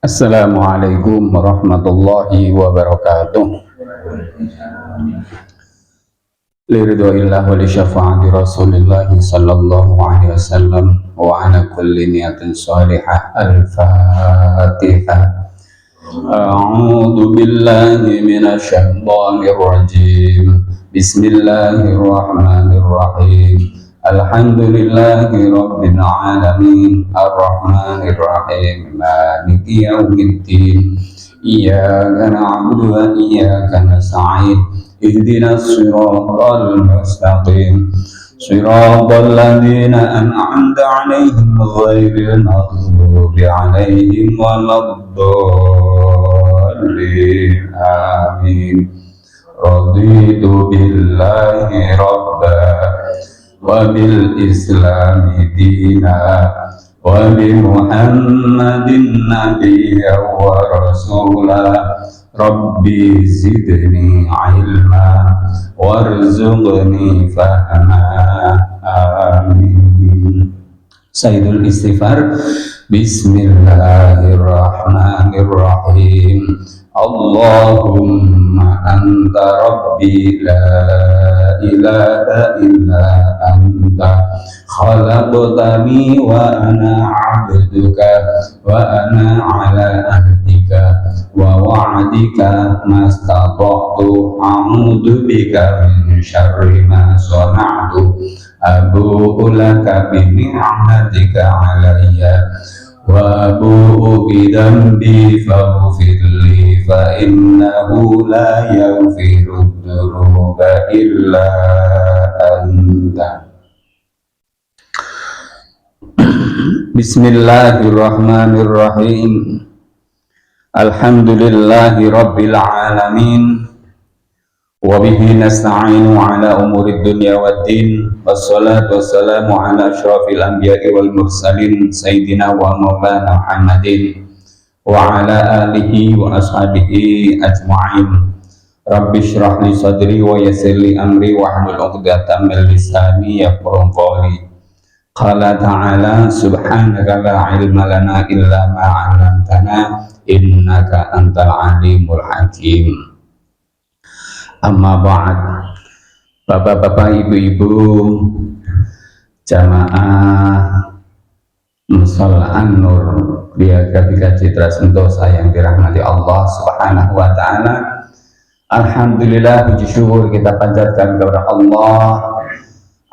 Assalamualaikum warahmatullahi wabarakatuh. Liridhoillah wa li syafaati Rasulillah sallallahu alaihi wasallam wa ala kulli niyatin salihah. Al-Fatihah. A'udzu billahi minasy syaithanir rajim. Bismillahirrahmanirrahim. Alhamdulillahi rabbil alamin arrahmanir rahim maliki yaumiddin iyyaka na'budu wa iyyaka nasta'in ihdinas siratal mustaqim siratal ladzina an'amta 'alaihim ghairil maghdubi 'alaihim waladdallin amin. Raditu billahi rabba wa bil islami dina wa bi muhammadin nabiyya wa rasula rabbi zidni ilma warzuqni fahma amin. Sayyidul istighfar. Bismillahirrahmanirrahim. Allahumma anta rabbi la ilaha illa anta khalaqtani wa ana abduka wa ana ala ahdika wa wa'dika mastata'tu a'udzu bika min syarri ma sana'tu abu'u laka bi ni'matika 'alayya wa abu'u bi dhanbi faghfirli fa innahu la yaghfiru dzunuba illa anta. Bismillahirrahmanirrahim. Alhamdulillahi rabbil alamin wa bihi nasta'inu ala umuri dunya waddin wassalatu wassalamu ala asyrafil anbiya'i wal mursalin sayyidina wa maulana Muhammadin wa ala alihi wa ashabihi ajma'in. Rabbi shrah li sadri wa yassir li amri wa hlul 'uqdatam min lisani yafqahu qawli. Qala ta'ala subhanaka la ilma lana illa ma 'allamtana innaka antal alimul hakim. Amma ba'd. Bapak-bapak, ibu-ibu, jamaah Mushola An-Nur Griya Citra Sentosa yang dirahmati Allah Subhanahu wa taala. Alhamdulillah, puji syukur kita panjatkan kepada Allah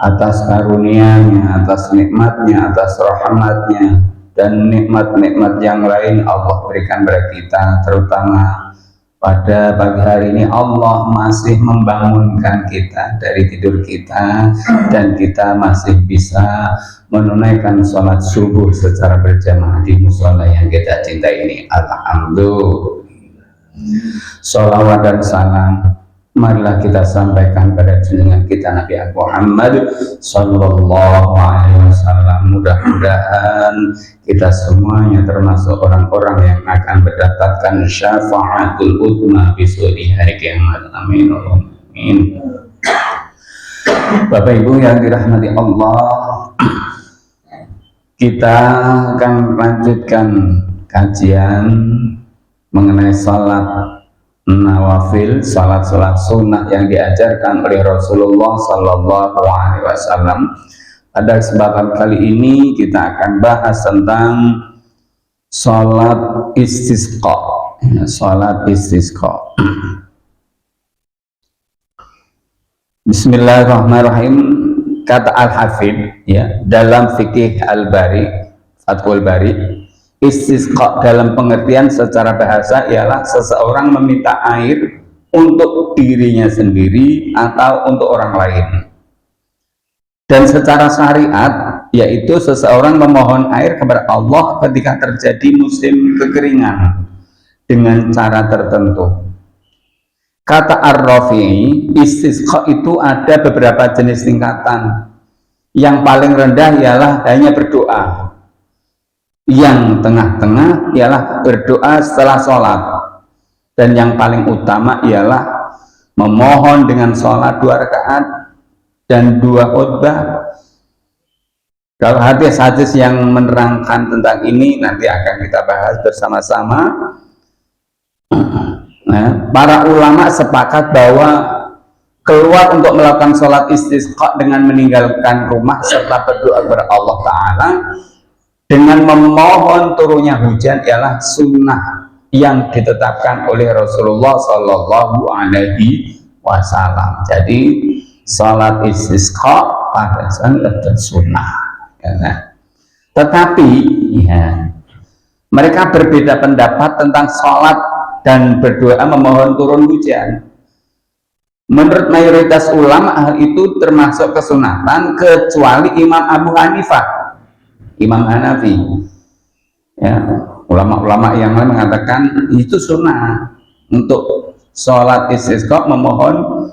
atas karunia-Nya, atas nikmat-Nya, atas rahmat-Nya, dan nikmat-nikmat yang lain Allah berikan kepada kita, terutama pada pagi hari ini Allah masih membangunkan kita dari tidur kita dan kita masih bisa menunaikan sholat subuh secara berjamaah di musola yang kita cintai ini. Alhamdulillah. Sholawat dan salam marilah kita sampaikan pada junjungan kita Nabi Muhammad sallallahu alaihi wasallam. Mudah-mudahan kita semuanya termasuk orang-orang yang akan mendapatkan syafaatul uzma besok di hari kiamat. Amin. Amin. Bapak Ibu yang dirahmati Allah, kita akan lanjutkan kajian mengenai salat nawafil, salat sunnah yang diajarkan oleh Rasulullah sallallahu alaihi wasallam. Pada kesempatan kali ini kita akan bahas tentang salat istisqa. Salat istisqa. Bismillahirrahmanirrahim. Kata Al-Hafidh ya, dalam fikih Al-Bari, Fathul Bari, istisqa dalam pengertian secara bahasa ialah seseorang meminta air untuk dirinya sendiri atau untuk orang lain. Dan secara syariat yaitu seseorang memohon air kepada Allah ketika terjadi musim kekeringan dengan cara tertentu. Kata Ar-Rafi'i, istisqa itu ada beberapa jenis tingkatan. Yang paling rendah ialah hanya berdoa. Yang tengah-tengah ialah berdoa setelah sholat, dan yang paling utama ialah memohon dengan sholat 2 rakaat dan 2 khutbah Kalau hadis-hadis yang menerangkan tentang ini nanti akan kita bahas bersama-sama. Nah, para ulama sepakat bahwa keluar untuk melakukan sholat istisqa dengan meninggalkan rumah serta berdoa kepada Allah Ta'ala dengan memohon turunnya hujan ialah sunnah yang ditetapkan oleh Rasulullah Shallallahu Alaihi Wasallam. Jadi sholat istisqa pada saat sunnah. Ya. Tetapi ya, mereka berbeda pendapat tentang sholat dan berdoa memohon turun hujan. Menurut mayoritas ulama hal itu termasuk kesunatan kecuali Imam Abu Hanifah, Imam Hanafi. Ya, ulama-ulama yang lain mengatakan itu sunnah untuk sholat istisqa memohon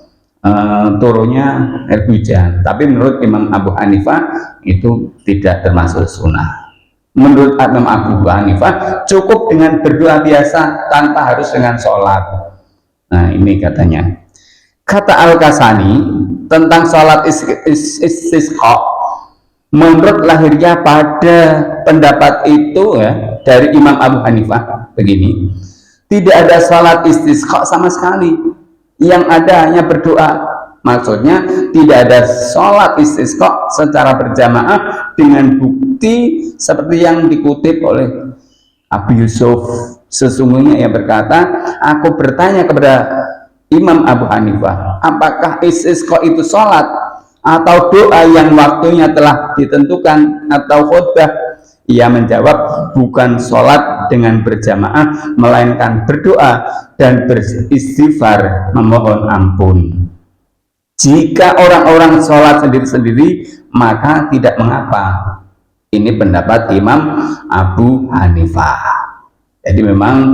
turunnya air hujan. Tapi menurut Imam Abu Hanifah itu tidak termasuk sunnah. Menurut Imam Abu Hanifah cukup dengan berdoa biasa tanpa harus dengan sholat. Nah ini katanya. Kata Al-Kasani tentang sholat istisqa, menurut lahirnya pada pendapat itu ya dari Imam Abu Hanifah begini, tidak ada sholat istisqa sama sekali. Yang ada hanya berdoa. Maksudnya tidak ada sholat istisqa secara berjamaah dengan bukti seperti yang dikutip oleh Abu Yusuf. Sesungguhnya ia berkata, aku bertanya kepada Imam Abu Hanifah, apakah istisqa itu sholat atau doa yang waktunya telah ditentukan atau khutbah? Ia menjawab, bukan sholat dengan berjamaah, melainkan berdoa dan beristighfar memohon ampun. Jika orang-orang sholat sendiri-sendiri, maka tidak mengapa. Ini pendapat Imam Abu Hanifah. Jadi memang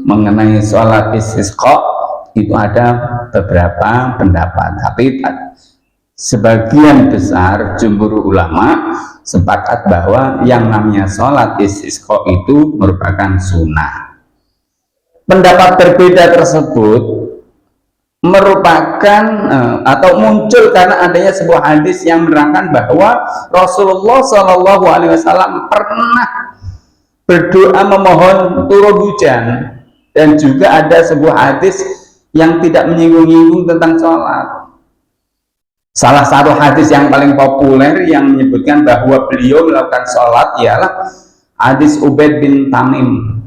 mengenai sholat istisqa itu ada beberapa pendapat, tapi sebagian besar jumhur ulama sepakat bahwa yang namanya sholat istisqa itu merupakan sunnah. Pendapat berbeda tersebut merupakan atau muncul karena adanya sebuah hadis yang menerangkan bahwa Rasulullah Shallallahu Alaihi Wasallam pernah berdoa memohon turun hujan, dan juga ada sebuah hadis yang tidak menyinggung-nyinggung tentang sholat. Salah satu hadis yang paling populer yang menyebutkan bahwa beliau melakukan sholat ialah hadis Ubaid bin Tamim.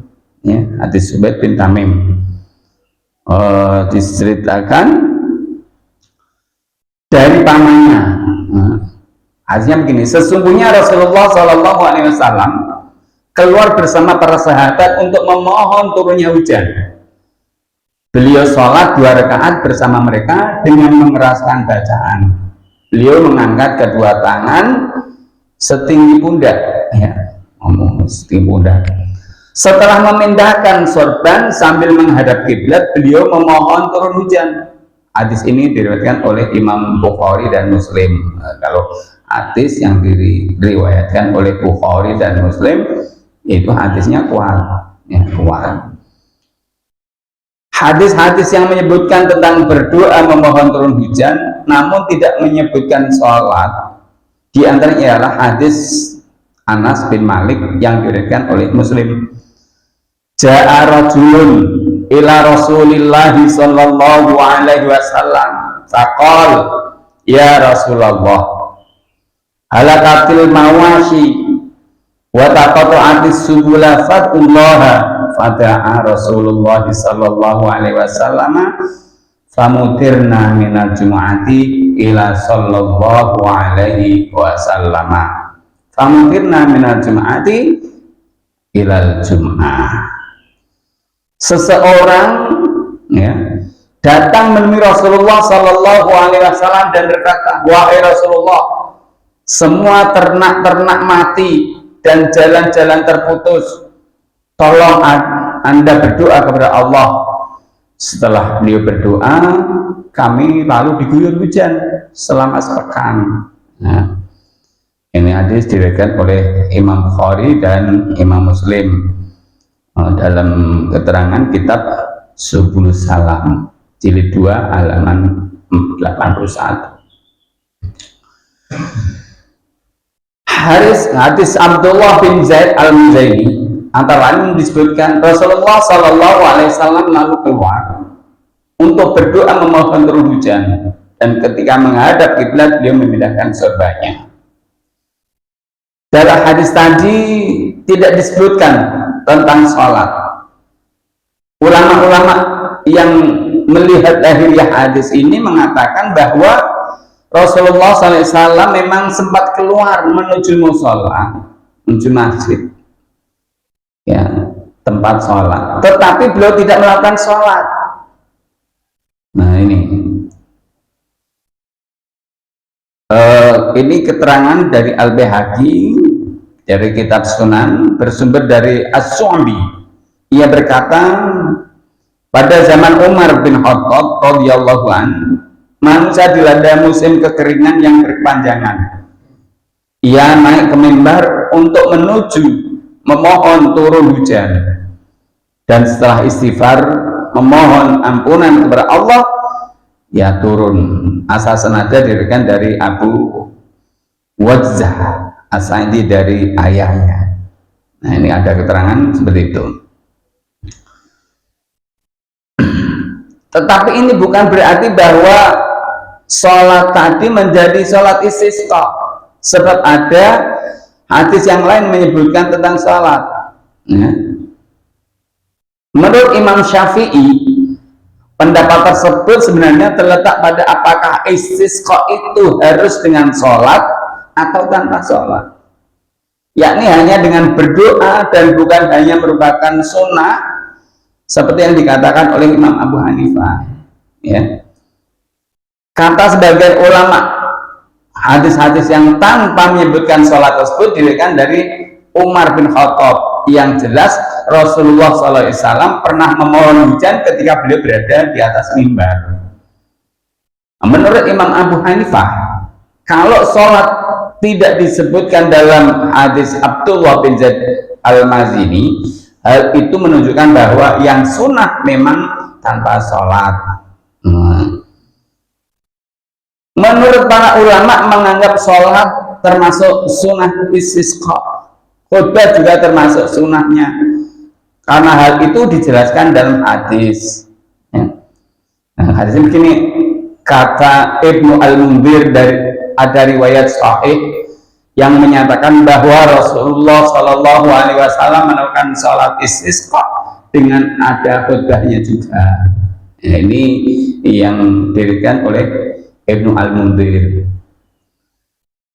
Ya, hadis Ubaid bin Tamim diceritakan dari pamannya. Hadisnya begini, sesungguhnya Rasulullah Shallallahu Alaihi Wasallam keluar bersama para sahabat untuk memohon turunnya hujan. Beliau sholat 2 rakaat bersama mereka dengan mengeraskan bacaan. Beliau mengangkat kedua tangan setinggi pundak, ya, setinggi pundak. Setelah memindahkan sorban sambil menghadap kiblat, beliau memohon turun hujan. Hadis ini diriwayatkan oleh Imam Bukhari dan Muslim. Kalau hadis yang diriwayatkan oleh Bukhari dan Muslim itu hadisnya kuat, ya, kuat. Hadis-hadis yang menyebutkan tentang berdoa memohon turun hujan namun tidak menyebutkan sholat, di antaranya ialah hadis Anas bin Malik yang diriwayatkan oleh Muslim. Ja'a rajulun ila Rasulillahi sallallahu alaihi wasallam faqal ya Rasulullah halakatil mawashi wa taqata'atis subula fatullaha. Fada'a Rasulullah sallallahu alaihi wasallam famutirna minal jum'ati ila sallallahu alaihi wasallam. Famutirna minal jum'ati ilal jum'ah. Seseorang ya datang menemui Rasulullah sallallahu alaihi wasallam dan berkata, wahai Rasulullah, semua ternak-ternak mati dan jalan-jalan terputus. Tolong Anda berdoa kepada Allah. Setelah beliau berdoa, kami lalu diguyur hujan selama sepekan. Nah, ini hadis diriwayatkan oleh Imam Bukhari dan Imam Muslim dalam keterangan kitab Subulus Salam jilid 2 halaman 81. hadis Abdullah bin Zaid al-Muzaini antara lain disebutkan Rasulullah Shallallahu Alaihi Wasallam lalu keluar untuk berdoa memohon turun hujan, dan ketika menghadap kiblat beliau memindahkan sorbannya. Dalam hadis tadi tidak disebutkan tentang sholat. Ulama-ulama yang melihat lahiriah hadis ini mengatakan bahwa Rasulullah SAW memang sempat keluar menuju musola, menuju masjid, ya, tempat sholat, tetapi beliau tidak melakukan sholat. Nah ini keterangan dari Al-Baihaqi dari kitab Sunan bersumber dari As-Su'bi. Ia berkata, pada zaman Umar bin Khattab radhiyallahu anhu, manusia dilanda musim kekeringan yang berkepanjangan. Ia naik ke mimbar untuk menuju memohon turun hujan, dan setelah istighfar memohon ampunan kepada Allah, ya turun. Asal senada dirikan dari Abu Wadzah As-Sa'idi dari ayahnya. Nah ini ada keterangan seperti itu. Tetapi ini bukan berarti bahwa sholat tadi menjadi sholat istisqa, sebab ada hadis yang lain menyebutkan tentang sholat. Ya. Menurut Imam Syafi'i, pendapat tersebut sebenarnya terletak pada apakah istisqa itu harus dengan sholat atau tanpa sholat, yakni hanya dengan berdoa dan bukan hanya merupakan sunnah seperti yang dikatakan oleh Imam Abu Hanifah. Ya. Kata sebagian ulama, hadis-hadis yang tanpa menyebutkan sholat tersebut diriwayatkan dari Umar bin Khattab, yang jelas Rasulullah SAW pernah memohon hujan ketika beliau berada di atas mimbar. Menurut Imam Abu Hanifah, kalau sholat tidak disebutkan dalam hadis Abdullah bin Zaid al-Mazini, hal itu menunjukkan bahwa yang sunnah memang tanpa sholat. Menurut para ulama menganggap sholat termasuk sunnah istisqa, khutbah juga termasuk sunnahnya, karena hal itu dijelaskan dalam hadis. Nah, hadis ini begini, kata Ibnu Al-Munzir, dari ada riwayat sahih yang menyatakan bahwa Rasulullah Shallallahu Alaihi Wasallam melakukan sholat istisqa dengan ada khutbahnya juga. Ya, ini yang didirikan oleh Ibnu Al-Munzir.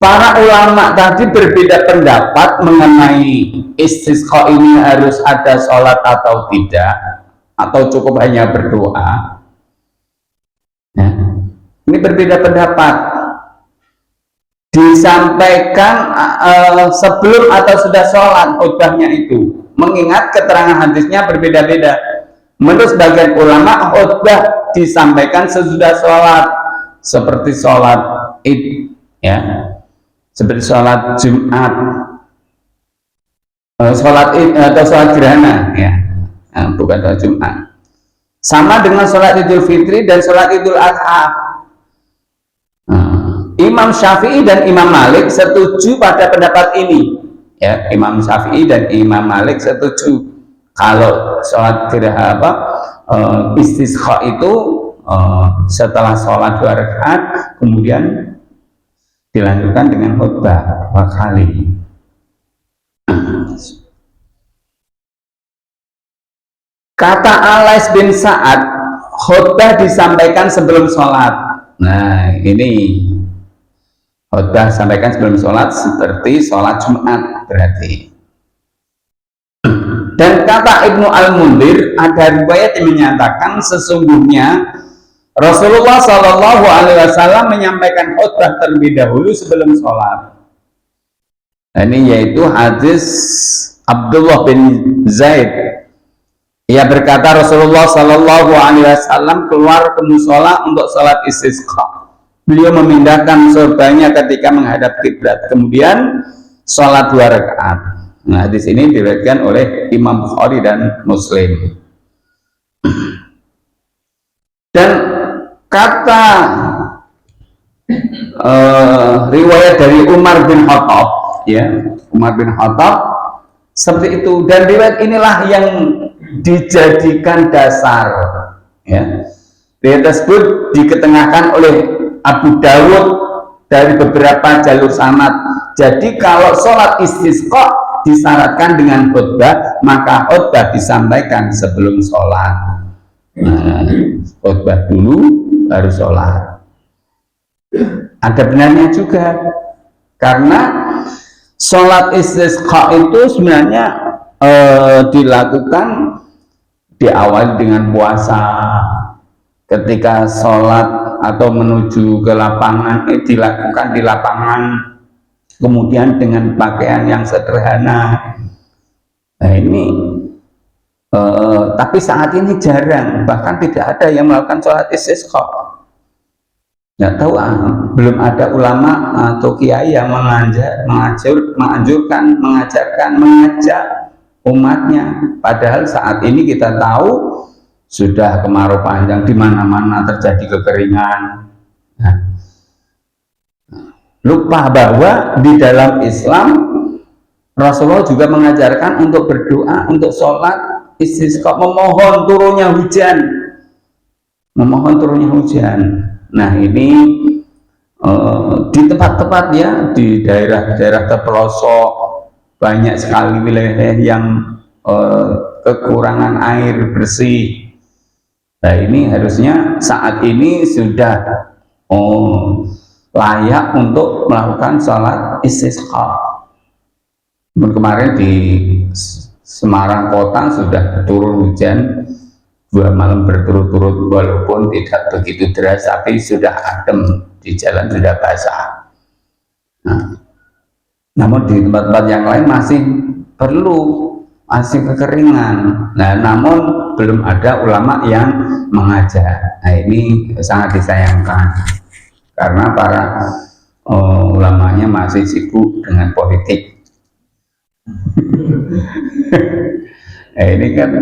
Para ulama tadi berbeda pendapat mengenai istisqa ini harus ada sholat atau tidak, atau cukup hanya berdoa. Ya, ini berbeda pendapat. Disampaikan sebelum atau sudah sholat khutbahnya itu, mengingat keterangan hadisnya berbeda-beda. Menurut sebagian ulama, khutbah disampaikan sesudah sholat, seperti sholat id, ya, seperti sholat Jumat, sholat id atau sholat gerhana, ya, bukan sholat Jumat. Sama dengan sholat Idul Fitri dan sholat Idul Adha. Imam Syafi'i dan Imam Malik setuju pada pendapat ini. Ya, Imam Syafi'i dan Imam Malik setuju kalau sholat gerhana istisqa itu setelah sholat 2 rakaat kemudian dilanjutkan dengan khutbah 2 kali. Kata Alais bin Sa'ad, khutbah disampaikan sebelum sholat. Nah ini khutbah sampaikan sebelum sholat seperti sholat Jumat berarti. Dan kata Ibnu Al-Munzir, ada riwayat yang menyatakan sesungguhnya Rasulullah Shallallahu Alaihi Wasallam menyampaikan khutbah terlebih dahulu sebelum sholat. Ini yaitu hadis Abdullah bin Zaid. Ia berkata Rasulullah Shallallahu Alaihi Wasallam keluar ke musola untuk sholat istisqa. Beliau memindahkan sorbannya ketika menghadap kiblat, kemudian sholat 2 rakaat. Nah, di sini diriwayatkan oleh Imam Bukhari dan Muslim. Dan kata riwayat dari Umar bin Khattab, ya, Umar bin Khattab seperti itu. Dan riwayat inilah yang dijadikan dasar, ya. Riwayat tersebut diketengahkan oleh Abu Dawud dari beberapa jalur sanad. Jadi kalau sholat istisqa disyaratkan dengan khutbah, maka khutbah disampaikan sebelum sholat. Nah, khutbah dulu baru sholat. Ada benarnya juga, karena sholat istisqa itu sebenarnya dilakukan diawali dengan puasa. Ketika sholat atau menuju ke lapangan dilakukan di lapangan, kemudian dengan pakaian yang sederhana. Nah ini tapi saat ini jarang, bahkan tidak ada yang melakukan sholat istisqa. Nggak tahu, belum ada ulama atau kiai yang mengajarkan mengajak umatnya. Padahal saat ini kita tahu sudah kemarau panjang, di mana-mana terjadi kekeringan. Nah, lupa bahwa di dalam Islam Rasulullah juga mengajarkan untuk berdoa, untuk sholat istisqa, memohon turunnya hujan, Nah ini di tempat-tempat, ya, di daerah-daerah terpelosok banyak sekali wilayah yang kekurangan air bersih. Nah ini harusnya saat ini sudah layak untuk melakukan sholat istisqa. Kemarin di Semarang kota sudah turun hujan 2 malam berturut-turut, walaupun tidak begitu deras, tapi sudah adem, di jalan sudah basah. Nah, namun di tempat-tempat yang lain masih kekeringan. Nah, namun belum ada ulama yang mengajar. Nah, ini sangat disayangkan karena para ulamanya masih sibuk dengan politik. Nah, ini kan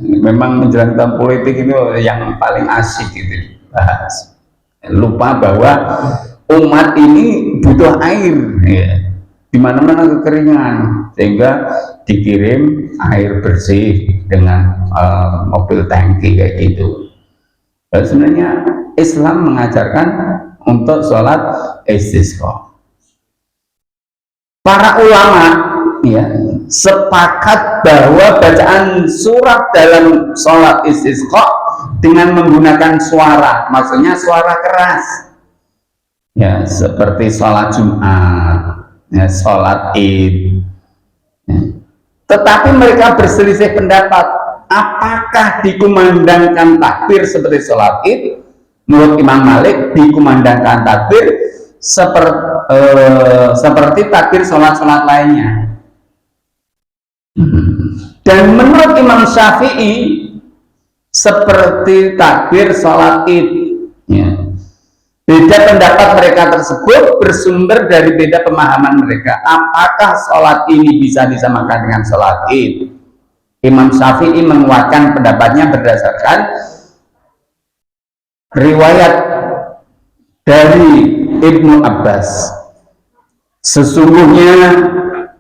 memang menjelang tahun politik itu yang paling asik gitu dibahas. Lupa bahwa umat ini butuh air, ya. Di mana-mana kekeringan, sehingga dikirim air bersih dengan mobil tangki kayak gitu. Dan sebenarnya Islam mengajarkan untuk sholat istisqa. Para ulama, ya, sepakat bahwa bacaan surat dalam sholat istisqa dengan menggunakan suara, maksudnya suara keras, ya, seperti sholat Jumat, ya, sholat Id, ya. Tetapi mereka berselisih pendapat apakah dikumandangkan takbir seperti sholat Id. Menurut Imam Malik dikumandangkan takbir seperti takbir sholat-sholat lainnya. Dan menurut Imam Syafi'i seperti takbir sholat Id, ya. Beda pendapat mereka tersebut bersumber dari beda pemahaman mereka. Apakah sholat ini bisa disamakan dengan sholat Id? Imam Syafi'i menguatkan pendapatnya berdasarkan riwayat dari Ibnu Abbas. Sesungguhnya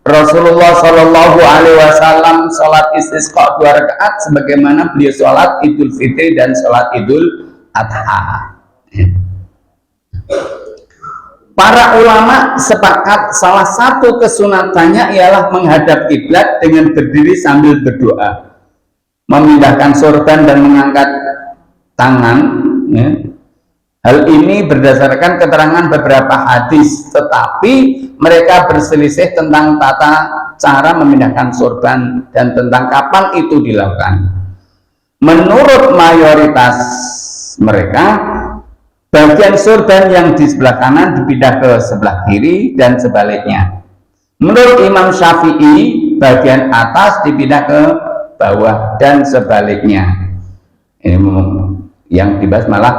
Rasulullah Shallallahu Alaihi Wasallam sholat istisqa 2 rakaat sebagaimana beliau sholat Idul Fitri dan sholat Idul Adha. Para ulama sepakat salah satu kesunatannya ialah menghadap kiblat dengan berdiri sambil berdoa, memindahkan sorban dan mengangkat tangan, ya. Hal ini berdasarkan keterangan beberapa hadis, tetapi mereka berselisih tentang tata cara memindahkan sorban dan tentang kapan itu dilakukan. Menurut mayoritas mereka, bagian sorban yang di sebelah kanan dipindah ke sebelah kiri dan sebaliknya. Menurut Imam Syafi'i, bagian atas dipindah ke bawah dan sebaliknya. Ini yang dibahas malah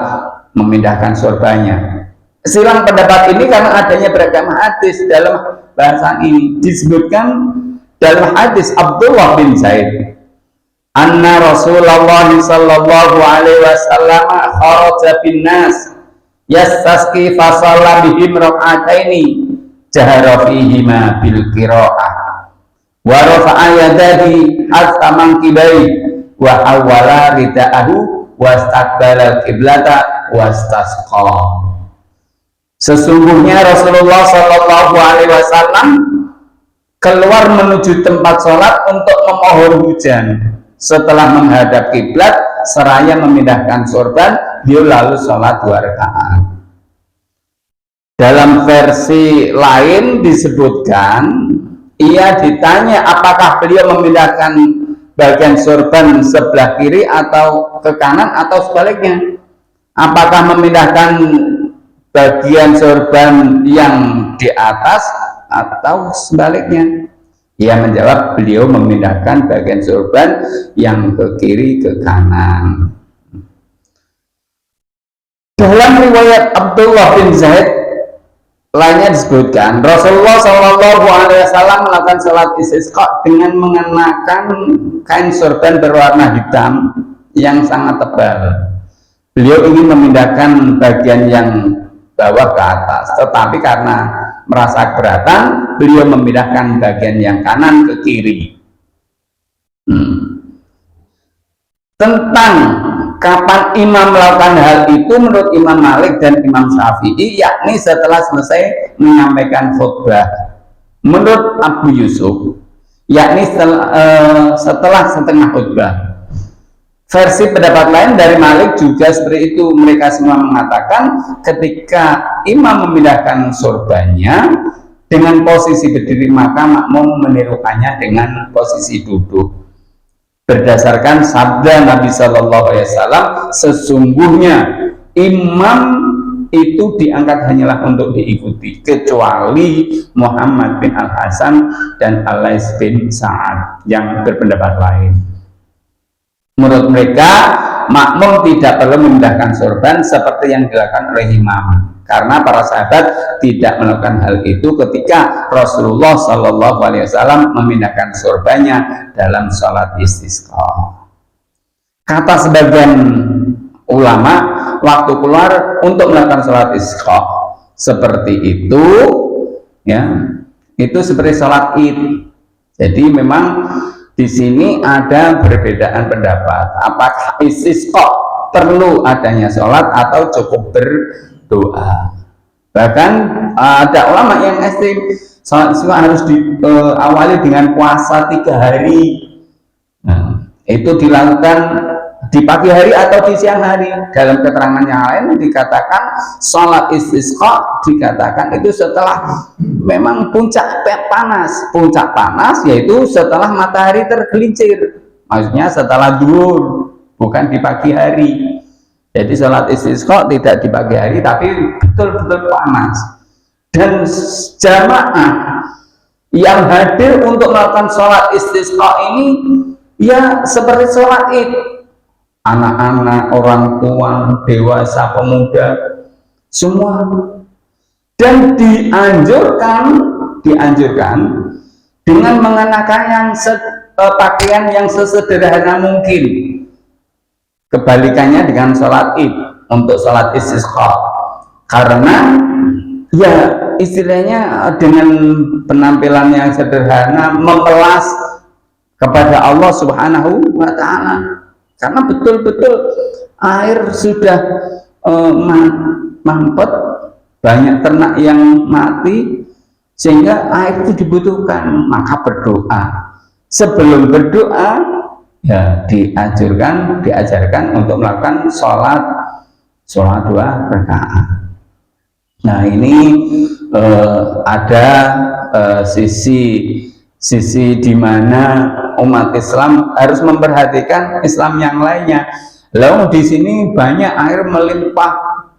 memindahkan sorbannya. Silang pendapat ini karena adanya beragam hadis dalam bahasan ini. Disebutkan dalam hadis Abdullah bin Zaid, anna Rasulullah sallallahu alaihi wasallam kharaja bin nas yastasqi fa shalla bihim rak'ataini jahara fihima bil qiraah wa rafa'a yadayhi hatta mankibai wa hawala ridaahu wastaqbala qiblata wastasqa. Sesungguhnya Rasulullah Shallallahu Alaihi Wasallam keluar menuju tempat sholat untuk memohon hujan. Setelah menghadap kiblat seraya memindahkan sorban, beliau lalu sholat 2 rakaat. Dalam versi lain disebutkan, ia ditanya apakah beliau memindahkan bagian sorban sebelah kiri atau ke kanan atau sebaliknya. Apakah memindahkan bagian sorban yang di atas atau sebaliknya? Ia menjawab beliau memindahkan bagian sorban yang ke kiri ke kanan. Dalam riwayat Abdullah bin Zaid lainnya disebutkan Rasulullah Shallallahu Alaihi Wasallam melakukan salat istisqa dengan mengenakan kain sorban berwarna hitam yang sangat tebal. Beliau ingin memindahkan bagian yang bawah ke atas, tetapi karena merasa keberatan, beliau memindahkan bagian yang kanan ke kiri. Tentang kapan imam melakukan hal itu menurut Imam Malik dan Imam Syafi'i, yakni setelah selesai menyampaikan khutbah. Menurut Abu Yusuf, yakni setelah setengah khutbah. Versi pendapat lain dari Malik juga seperti itu. Mereka semua mengatakan ketika imam memindahkan sorbannya dengan posisi berdiri, maka makmum menirukannya dengan posisi duduk. Berdasarkan sabda Nabi Shallallahu Alaihi Wasallam, sesungguhnya imam itu diangkat hanyalah untuk diikuti, kecuali Muhammad bin Al Hasan dan Al-Lais bin Sa'ad yang berpendapat lain. Menurut mereka, makmum tidak perlu memindahkan sorban seperti yang dilakukan oleh imam, karena para sahabat tidak melakukan hal itu ketika Rasulullah Shallallahu Alaihi Wasallam memindahkan sorbannya dalam sholat istisqa. Kata sebagian ulama, waktu keluar untuk melakukan sholat istisqa seperti itu, ya, itu seperti sholat id. Jadi memang di sini ada perbedaan pendapat. Apakah istisqa perlu adanya sholat atau cukup berdoa? Bahkan ada ulama yang ekstrim, sholat istisqa harus diawali dengan puasa 3 hari. Nah, itu dilakukan di pagi hari atau di siang hari. Dalam keterangan yang lain dikatakan sholat istisqa dikatakan itu setelah memang puncak panas yaitu setelah matahari tergelincir, maksudnya setelah zuhur, bukan di pagi hari. Jadi sholat istisqa tidak di pagi hari tapi betul-betul panas. Dan jamaah yang hadir untuk melakukan sholat istisqa ini ya seperti sholat id, anak-anak, orang tua, dewasa, pemuda, semua. Dan dianjurkan dengan mengenakan pakaian yang sesederhana mungkin. Kebalikannya dengan sholat id, untuk sholat istisqa, karena ya istilahnya dengan penampilan yang sederhana memelas kepada Allah Subhanahu wa Ta'ala. Karena betul-betul air sudah mampet, banyak ternak yang mati, sehingga air itu dibutuhkan. Maka berdoa. Sebelum berdoa, ya diajarkan untuk melakukan sholat 2 rakaat. Nah ini ada sisi di mana umat Islam harus memperhatikan Islam yang lainnya. Lalu di sini banyak air melimpah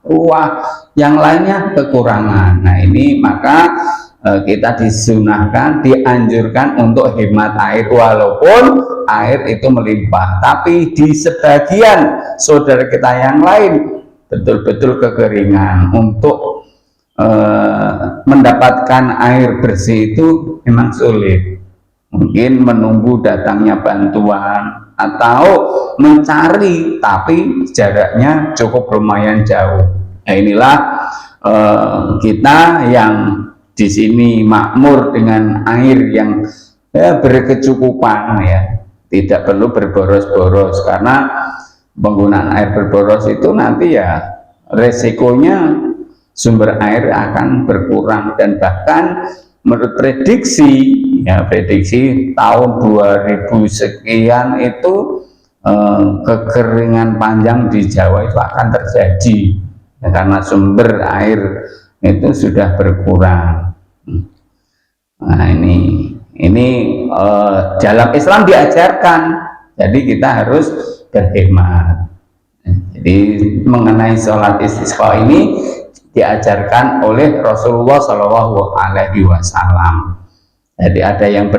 ruah, yang lainnya kekurangan. Nah ini maka kita disunahkan, dianjurkan untuk hemat air walaupun air itu melimpah. Tapi di sebagian saudara kita yang lain betul-betul kekeringan. Untuk mendapatkan air bersih itu memang sulit. Mungkin menunggu datangnya bantuan atau mencari, tapi jaraknya cukup lumayan jauh. Nah inilah kita yang di sini makmur dengan air yang berkecukupan, ya, tidak perlu berboros-boros, karena penggunaan air berboros itu nanti ya resikonya sumber air akan berkurang, dan bahkan menurut prediksi tahun 2000 sekian itu kekeringan panjang di Jawa itu akan terjadi, ya, karena sumber air itu sudah berkurang. Nah, ini dalam Islam diajarkan, jadi kita harus berhemat. Jadi mengenai sholat istisqa ini diajarkan oleh Rasulullah Shallallahu Alaihi Wasallam. Jadi ada yang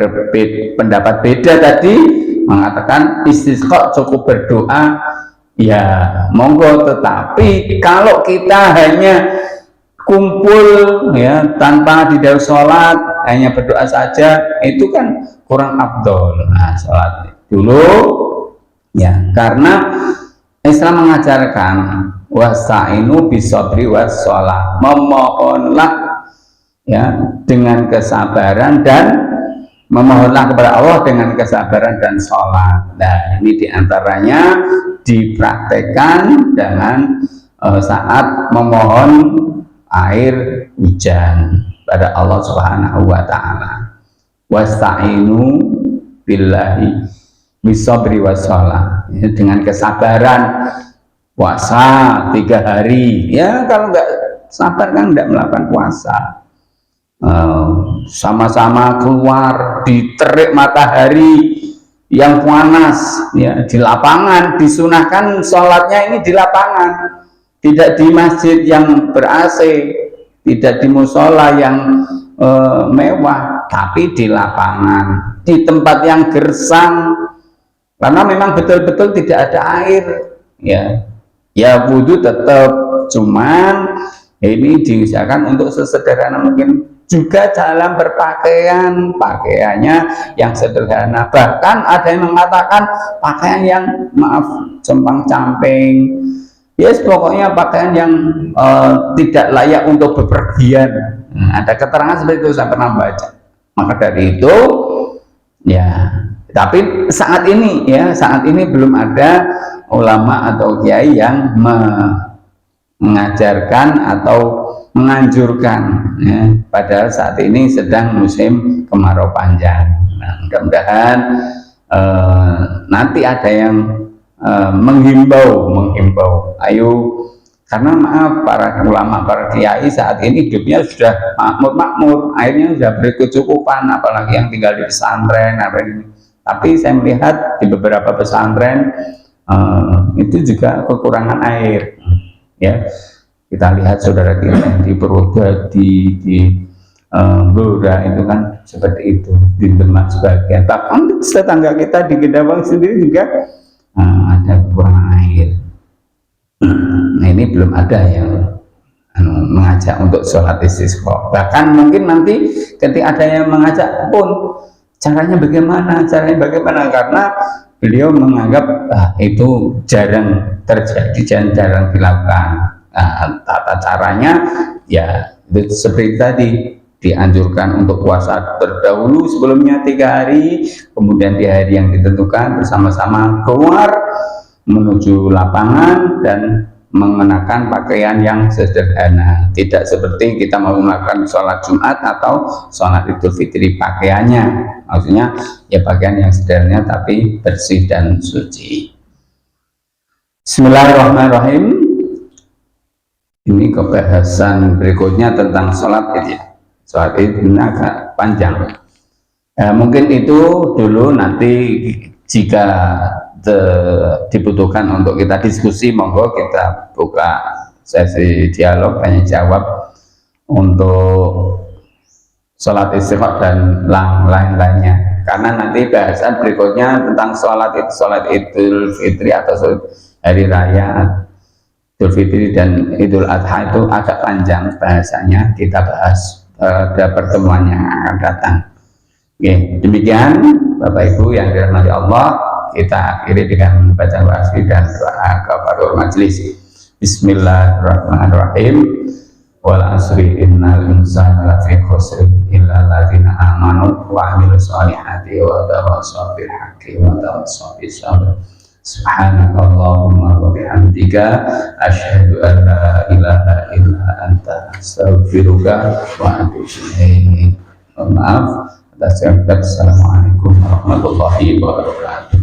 pendapat beda tadi, mengatakan istisqa cukup berdoa, ya monggo, tetapi kalau kita hanya kumpul, ya, tanpa di dalam sholat, hanya berdoa saja, itu kan kurang afdol. Nah, sholat dulu, ya, karena Islam mengajarkan wasta'inu bisabri wassalah, memohonlah, ya, dengan kesabaran, dan memohonlah kepada Allah dengan kesabaran dan sholat. Nah, ini diantaranya dipraktekkan dengan saat memohon air hujan pada Allah Subhanahu wa Ta'ala. Wasta'inu billahi bisabri wassalah, ya, dengan kesabaran. Puasa 3 hari, ya, kalau nggak sabar kan nggak melakukan puasa. Sama-sama keluar di terik matahari yang panas, ya, di lapangan, disunahkan sholatnya ini di lapangan, tidak di masjid yang ber-AC, tidak di musola yang mewah, tapi di lapangan, di tempat yang gersang, karena memang betul-betul tidak ada air, ya wudhu tetap, cuman ini diusahakan untuk sesederhana mungkin. Juga dalam berpakaian, pakaiannya yang sederhana, bahkan ada yang mengatakan pakaian yang, maaf, compang-camping, yes, pokoknya pakaian yang tidak layak untuk bepergian. Ada keterangan seperti itu, saya pernah baca. Maka dari itu, ya, tapi saat ini belum ada ulama atau kiai yang mengajarkan atau menganjurkan, ya, padahal saat ini sedang musim kemarau panjang. Nah, mudah-mudahan nanti ada yang menghimbau, ayo, karena maaf, para ulama, para kiai saat ini hidupnya sudah makmur, airnya sudah berkecukupan, apalagi yang tinggal di pesantren. Tapi saya melihat di beberapa pesantren itu juga kekurangan air, ya. Kita lihat saudara kita di Purwodadi, di Blora, itu kan seperti itu, di Demak sebagian, bahkan tetangga kita di Gedawang sendiri juga ada kekurangan air. Nah, ini belum ada yang mengajak untuk sholat istisqa. Bahkan mungkin nanti ketika ada yang mengajak pun caranya bagaimana, karena beliau menganggap itu jarang terjadi, jarang dilakukan. Tata caranya, ya, itu seperti tadi, dianjurkan untuk puasa terdahulu sebelumnya 3 hari, kemudian di hari yang ditentukan bersama-sama keluar menuju lapangan dan mengenakan pakaian yang sederhana, tidak seperti kita mau melakukan sholat Jumat atau sholat Idul Fitri, pakaiannya, maksudnya ya pakaian yang sederhana tapi bersih dan suci. Bismillahirrahmanirrahim. Ini kebahasan berikutnya tentang sholat Id, ya. Sholat Id ini agak panjang. Mungkin itu dulu, nanti jika dibutuhkan untuk kita diskusi, monggo kita buka sesi dialog tanya jawab untuk sholat istisqa dan lain-lainnya. Karena nanti bahasan berikutnya tentang sholat Idul Fitri atau sholat hari raya Idul Fitri dan Idul Adha itu agak panjang bahasanya, kita bahas pada pertemuan yang akan datang. Oke, demikian Bapak Ibu yang dirahmati Allah, kita akhiri dengan bacaan wa'azi dan doa kafaratul majelis. Bismillahirrahmanirrahim. wal asri innal insana lafi khusr illa alladziina aamanu wa 'amilus shalihati wa tawassaw bil haqqi wa tawassaw bis sabr. Subhanakallahumma wa bihamdika asyhadu an la ilaha illa anta astaghfiruka wa atubu ilaik. Maaf atas yang. Assalamualaikum warahmatullahi wabarakatuh.